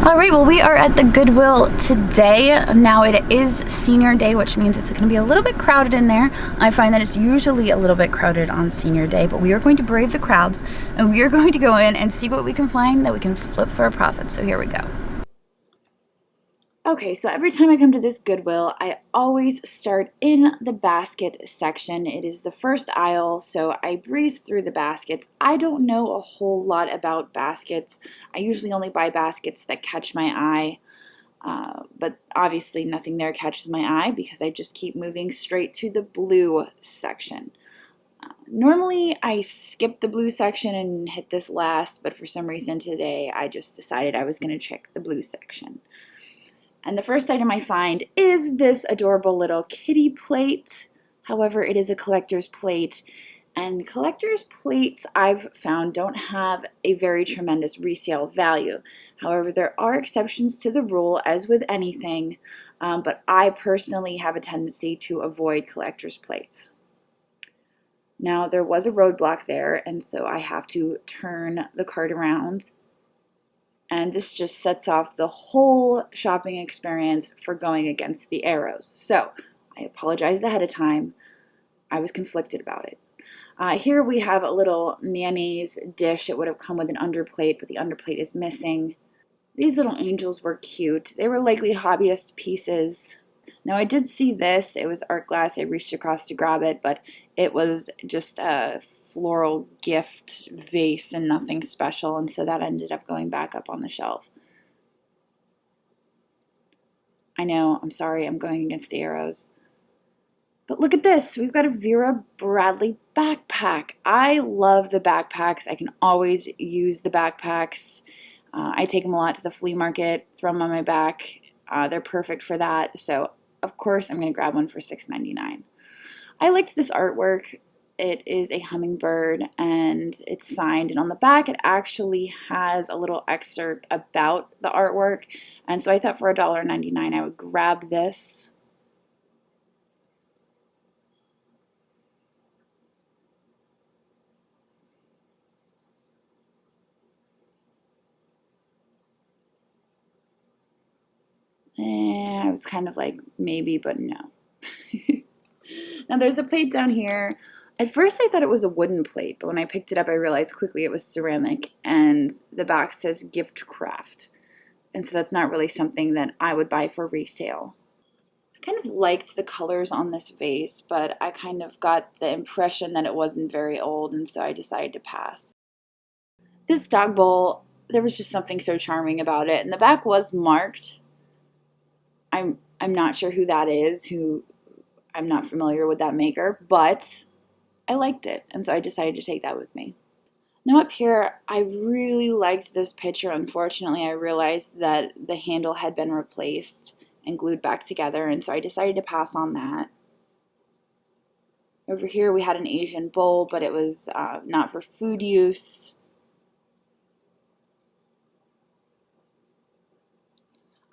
All right, well, we are at the Goodwill today. Now it is senior day, which means it's going to be a little bit crowded in there. I find that it's usually a little bit crowded on senior day, but we are going to brave the crowds and we are going to go in and see what we can find that we can flip for a profit. So here we go. Okay, so every time I come to this Goodwill, I always start in the basket section. It is the first aisle, so I breeze through the baskets. I don't know a whole lot about baskets. I usually only buy baskets that catch my eye, but obviously nothing there catches my eye because I just keep moving straight to the blue section. Normally I skip the blue section and hit this last, but for some reason today I just decided I was going to check the blue section. And the first item I find is this adorable little kitty plate. However, it is a collector's plate. And collector's plates, I've found, don't have a very tremendous resale value. However, there are exceptions to the rule, as with anything. But I personally have a tendency to avoid collector's plates. Now, there was a roadblock there, and so I have to turn the cart around. And this just sets off the whole shopping experience for going against the arrows. So I apologize ahead of time. I was conflicted about it. Here we have a little mayonnaise dish. It would have come with an underplate, but the underplate is missing. These little angels were cute. They were likely hobbyist pieces. Now I did see this. It was art glass. I reached across to grab it, but it was just a floral gift vase and nothing special, and so that ended up going back up on the shelf. I know, I'm sorry, I'm going against the arrows. But look at this, we've got a Vera Bradley backpack. I love the backpacks. I can always use the backpacks. I take them a lot to the flea market, throw them on my back. They're perfect for that, so of course I'm going to grab one for $6.99. I liked this artwork. It is a hummingbird and it's signed, and on the back it actually has a little excerpt about the artwork, and so I thought for $1.99 I would grab this. And I was kind of like, maybe, but no. Now there's a plate down here. At first I thought it was a wooden plate, but when I picked it up I realized quickly it was ceramic, and the back says gift craft. And so that's not really something that I would buy for resale. I kind of liked the colors on this vase, but I kind of got the impression that it wasn't very old, and so I decided to pass. This dog bowl, there was just something so charming about it, and the back was marked. I'm not sure who that is, I'm not familiar with that maker, but I liked it, and so I decided to take that with me. Now up here, I really liked this picture. Unfortunately, I realized that the handle had been replaced and glued back together, and so I decided to pass on that. Over here, we had an Asian bowl, but it was not for food use.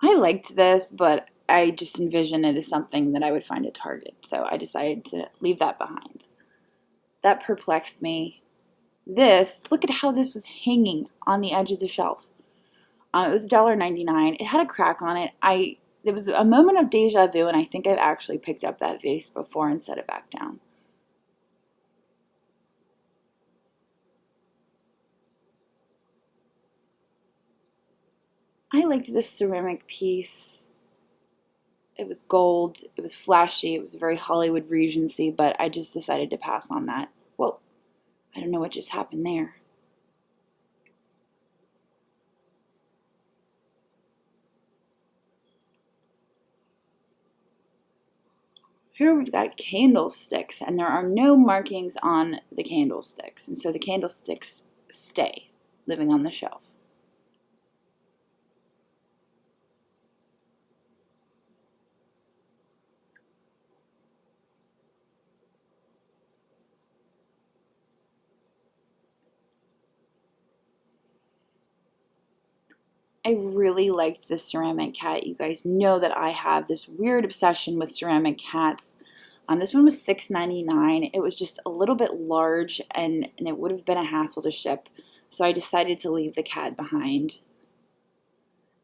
I liked this, but I just envisioned it as something that I would find at Target, so I decided to leave that behind. That perplexed me. This, look at how this was hanging on the edge of the shelf. It was $1.99. It had a crack on it. There was a moment of deja vu, and I think I've actually picked up that vase before and set it back down. I liked this ceramic piece. It was gold, it was flashy, it was very Hollywood Regency, but I just decided to pass on that. Whoa, I don't know what just happened there. Here we've got candlesticks, and there are no markings on the candlesticks, and so the candlesticks stay living on the shelf. I really liked this ceramic cat. You guys know that I have this weird obsession with ceramic cats. This one was $6.99. It was just a little bit large, and it would have been a hassle to ship, so I decided to leave the cat behind.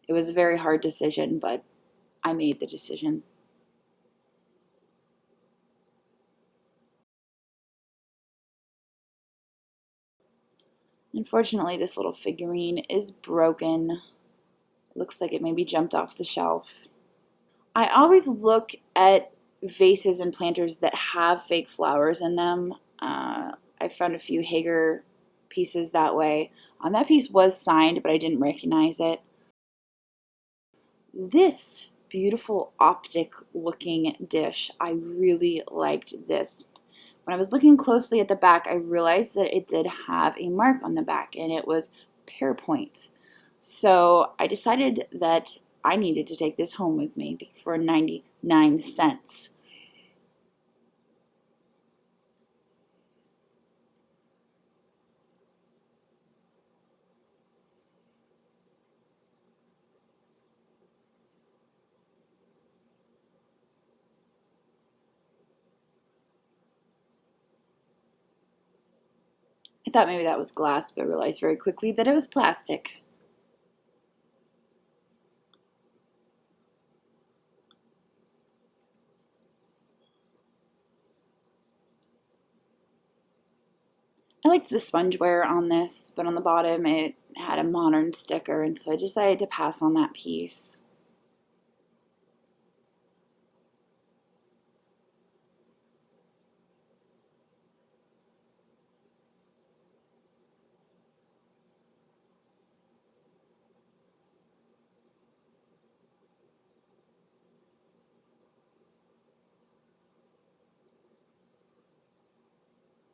It was a very hard decision, but I made the decision. Unfortunately, this little figurine is broken. It looks like it maybe jumped off the shelf. I always look at vases and planters that have fake flowers in them. I found a few Hager pieces that way. That piece was signed, but I didn't recognize it. This beautiful optic looking dish, I really liked this. When I was looking closely at the back, I realized that it did have a mark on the back, and it was pear point. So I decided that I needed to take this home with me for 99 cents. I thought maybe that was glass, but I realized very quickly that it was plastic. I liked the spongeware on this, but on the bottom it had a modern sticker, and so I decided to pass on that piece.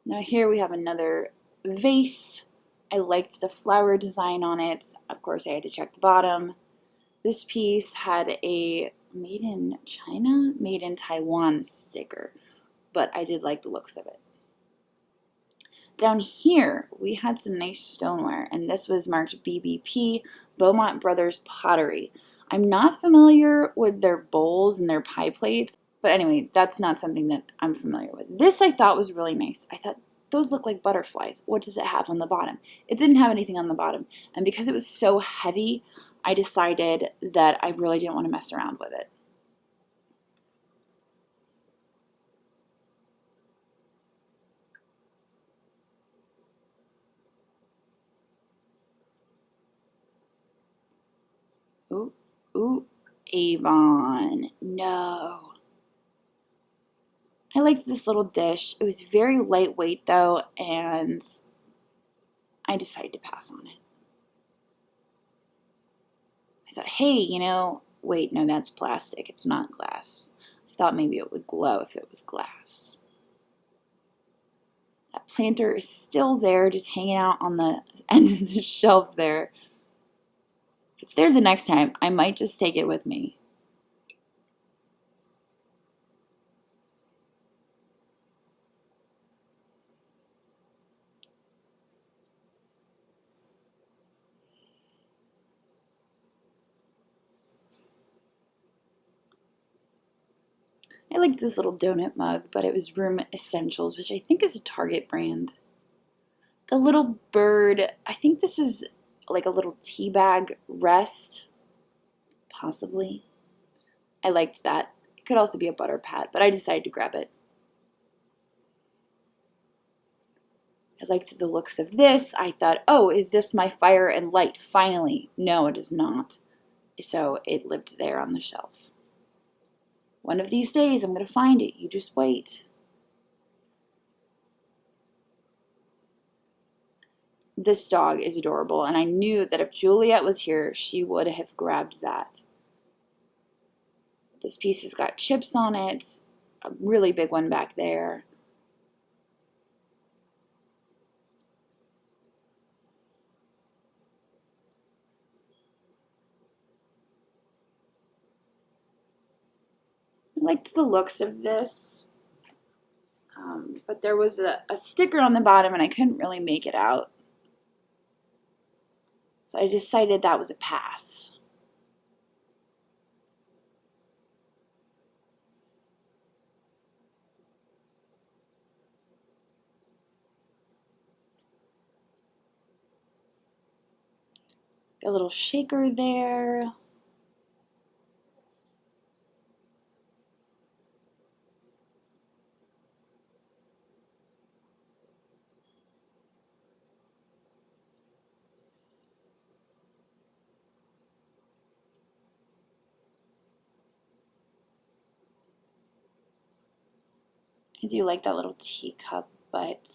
Now here we have another vase. I liked the flower design on it. Of course, I had to check the bottom. This piece had a made in China, made in Taiwan sticker, but I did like the looks of it. Down here, we had some nice stoneware, and this was marked BBP, Beaumont Brothers Pottery. I'm not familiar with their bowls and their pie plates, but anyway, that's not something that I'm familiar with. This I thought was really nice. I thought, those look like butterflies. What does it have on the bottom? It didn't have anything on the bottom, and because it was so heavy, I decided that I really didn't want to mess around with it. Ooh, ooh, Avon. No. I liked this little dish. It was very lightweight though, and I decided to pass on it. I thought, hey, wait, no, that's plastic. It's not glass. I thought maybe it would glow if it was glass. That planter is still there, just hanging out on the end of the shelf there. If it's there the next time, I might just take it with me. I liked this little donut mug, but it was Room Essentials, which I think is a Target brand. The little bird, I think this is like a little tea bag rest, possibly. I liked that. It could also be a butter pat, but I decided to grab it. I liked the looks of this. I thought, oh, is this my fire and light? Finally. No, it is not. So it lived there on the shelf. One of these days, I'm going to find it. You just wait. This dog is adorable, and I knew that if Juliet was here, she would have grabbed that. This piece has got chips on it, a really big one back there. I liked the looks of this, but there was a sticker on the bottom, and I couldn't really make it out. So I decided that was a pass. Got a little shaker there. I do like that little teacup, but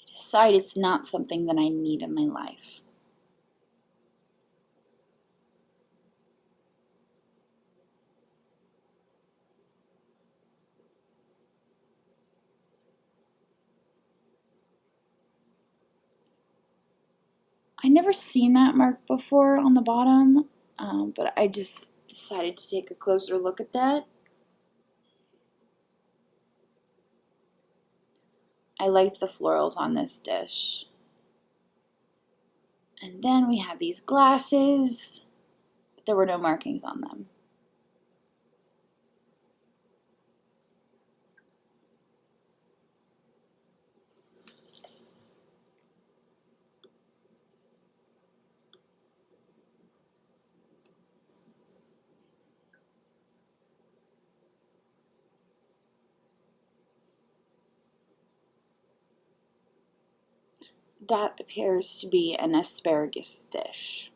I decide it's not something that I need in my life. I never seen that mark before on the bottom, but I just decided to take a closer look at that. I liked the florals on this dish. And then we had these glasses, but there were no markings on them. That appears to be an asparagus dish.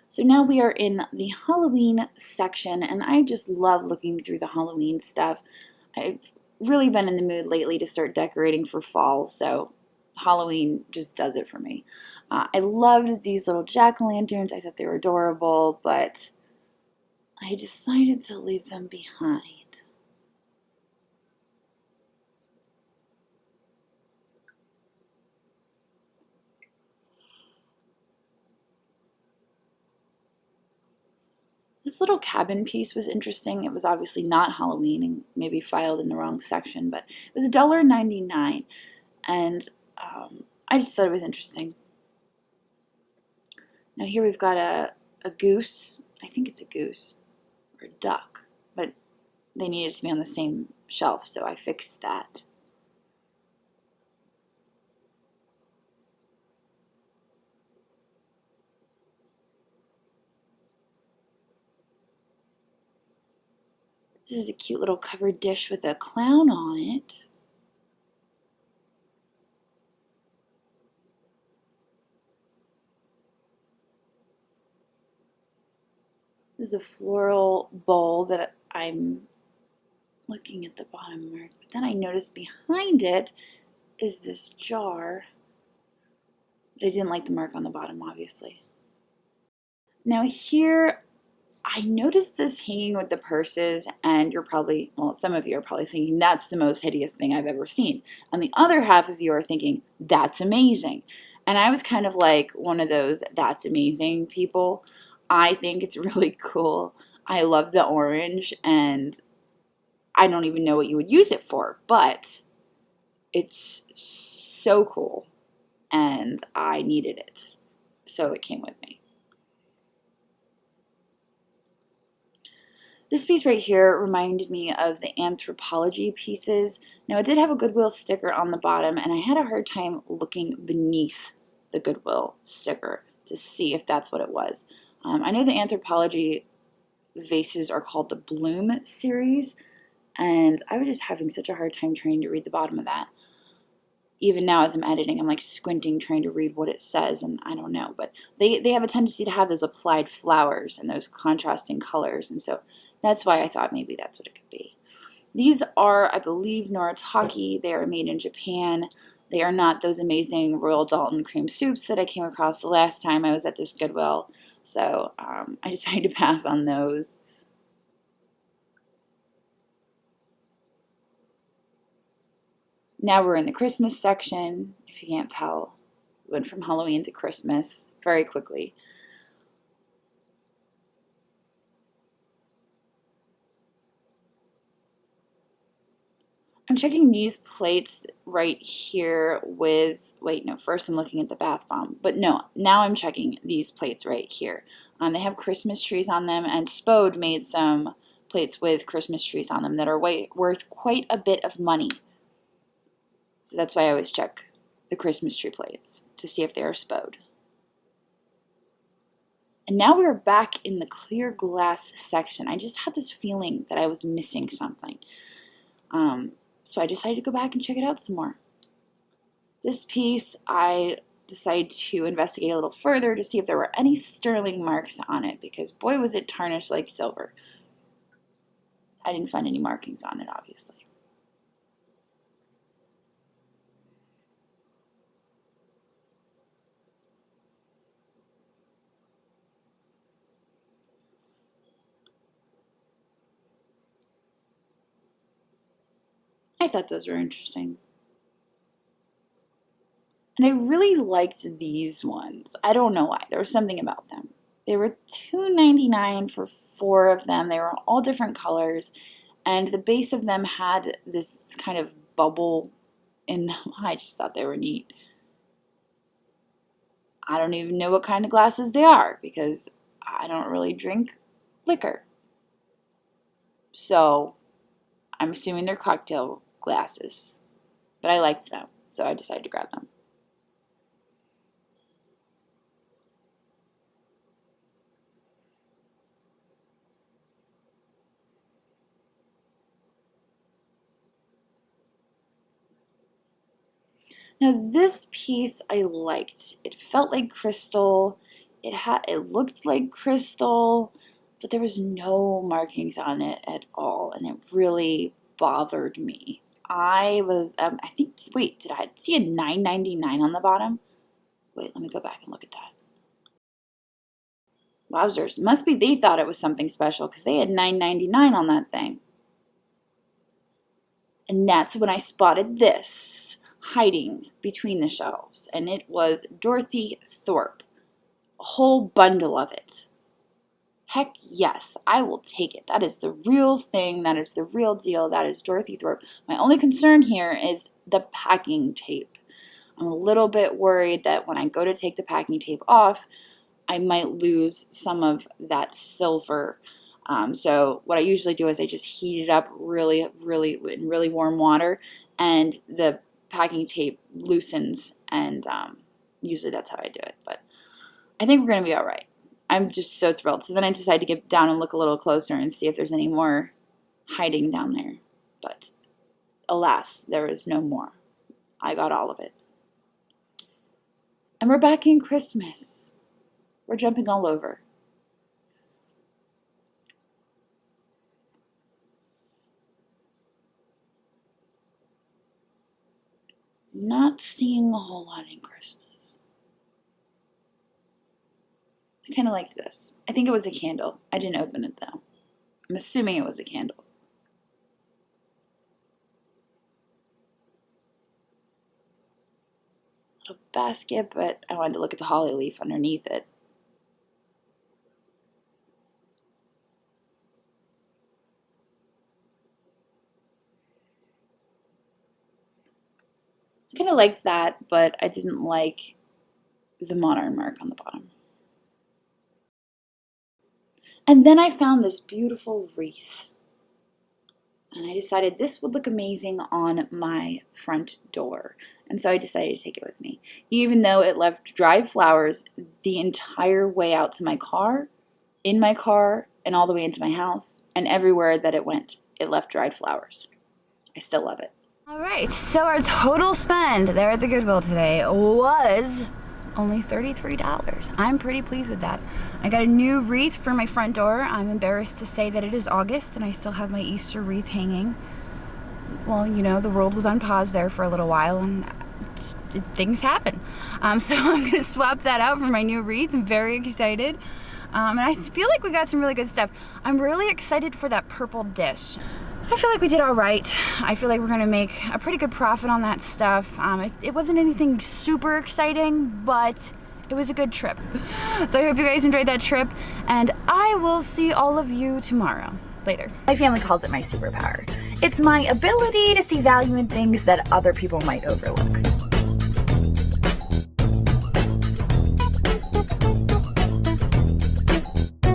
So now we are in the Halloween section, and I just love looking through the Halloween stuff. I've really been in the mood lately to start decorating for fall, so Halloween just does it for me. I loved these little jack-o'-lanterns. I thought they were adorable, but I decided to leave them behind. This little cabin piece was interesting. It was obviously not Halloween and maybe filed in the wrong section, but it was $1.99, and I just thought it was interesting. Now here we've got a goose. I think it's a goose or a duck, but they needed to be on the same shelf, so I fixed that. This is a cute little covered dish with a clown on it. This is a floral bowl that I'm looking at the bottom mark, but then I noticed behind it is this jar, but I didn't like the mark on the bottom, obviously. Now here, I noticed this hanging with the purses, and you're probably, well, some of you are probably thinking that's the most hideous thing I've ever seen. And the other half of you are thinking, that's amazing. And I was kind of like one of those that's amazing people. I think it's really cool. I love the orange, and I don't even know what you would use it for, but it's so cool, and I needed it. So it came with me. This piece right here reminded me of the anthropology pieces. Now, it did have a Goodwill sticker on the bottom, and I had a hard time looking beneath the Goodwill sticker to see if that's what it was. I know the anthropology vases are called the Bloom series, and I was just having such a hard time trying to read the bottom of that. Even now as I'm editing, I'm like squinting trying to read what it says, and I don't know. But they have a tendency to have those applied flowers and those contrasting colors, and so that's why I thought maybe that's what it could be. These are, I believe, Noritake. They are made in Japan. They are not those amazing Royal Dalton cream soups that I came across the last time I was at this Goodwill, so I decided to pass on those. Now we're in the Christmas section. If you can't tell, we went from Halloween to Christmas very quickly. I'm checking these plates right here with, wait, no, first I'm looking at the bath bomb. But no, now I'm checking these plates right here. They have Christmas trees on them, and Spode made some plates with Christmas trees on them that are worth quite a bit of money. So that's why I always check the Christmas tree plates to see if they are Spode. And now we're back in the clear glass section. I just had this feeling that I was missing something. So I decided to go back and check it out some more. This piece I decided to investigate a little further to see if there were any sterling marks on it, because boy was it tarnished like silver. I didn't find any markings on it, obviously. I thought those were interesting. And I really liked these ones. I don't know why. There was something about them. They were $2.99 for 4 of them. They were all different colors. And the base of them had this kind of bubble in them. I just thought they were neat. I don't even know what kind of glasses they are because I don't really drink liquor. So I'm assuming they're cocktail glasses. But I liked them, so I decided to grab them. Now this piece I liked. It felt like crystal. It looked like crystal, but there was no markings on it at all, and it really bothered me. I think, wait, did I see a $9.99 on the bottom? Wait, let me go back and look at that. Wowzers, must be they thought it was something special because they had $9.99 on that thing. And that's when I spotted this hiding between the shelves, and it was Dorothy Thorpe. A whole bundle of it. Heck yes, I will take it. That is the real thing. That is the real deal. That is Dorothy Thorpe. My only concern here is the packing tape. I'm a little bit worried that when I go to take the packing tape off, I might lose some of that silver. So what I usually do is I just heat it up really in really warm water, and the packing tape loosens, and usually that's how I do it. But I think we're going to be all right. I'm just so thrilled. So then I decided to get down and look a little closer and see if there's any more hiding down there. But alas, there is no more. I got all of it. And we're back in Christmas. We're jumping all over. Not seeing a whole lot in Christmas. I kind of liked this. I think it was a candle. I didn't open it though. I'm assuming it was a candle. Little basket, but I wanted to look at the holly leaf underneath it. I kind of liked that, but I didn't like the modern mark on the bottom. And then I found this beautiful wreath. And I decided this would look amazing on my front door. And so I decided to take it with me. Even though it left dried flowers the entire way out to my car, in my car, and all the way into my house, and everywhere that it went, it left dried flowers. I still love it. All right, so our total spend there at the Goodwill today was only $33. I'm pretty pleased with that. I got a new wreath for my front door. I'm embarrassed to say that it is August and I still have my Easter wreath hanging. Well, you know, the world was on pause there for a little while and things happen. So I'm going to swap that out for my new wreath. I'm very excited. And I feel like we got some really good stuff. I'm really excited for that purple dish. I feel like we did all right. I feel like we're gonna make a pretty good profit on that stuff. It wasn't anything super exciting, but it was a good trip. So I hope you guys enjoyed that trip, and I will see all of you tomorrow. Later. My family calls it my superpower. It's my ability to see value in things that other people might overlook.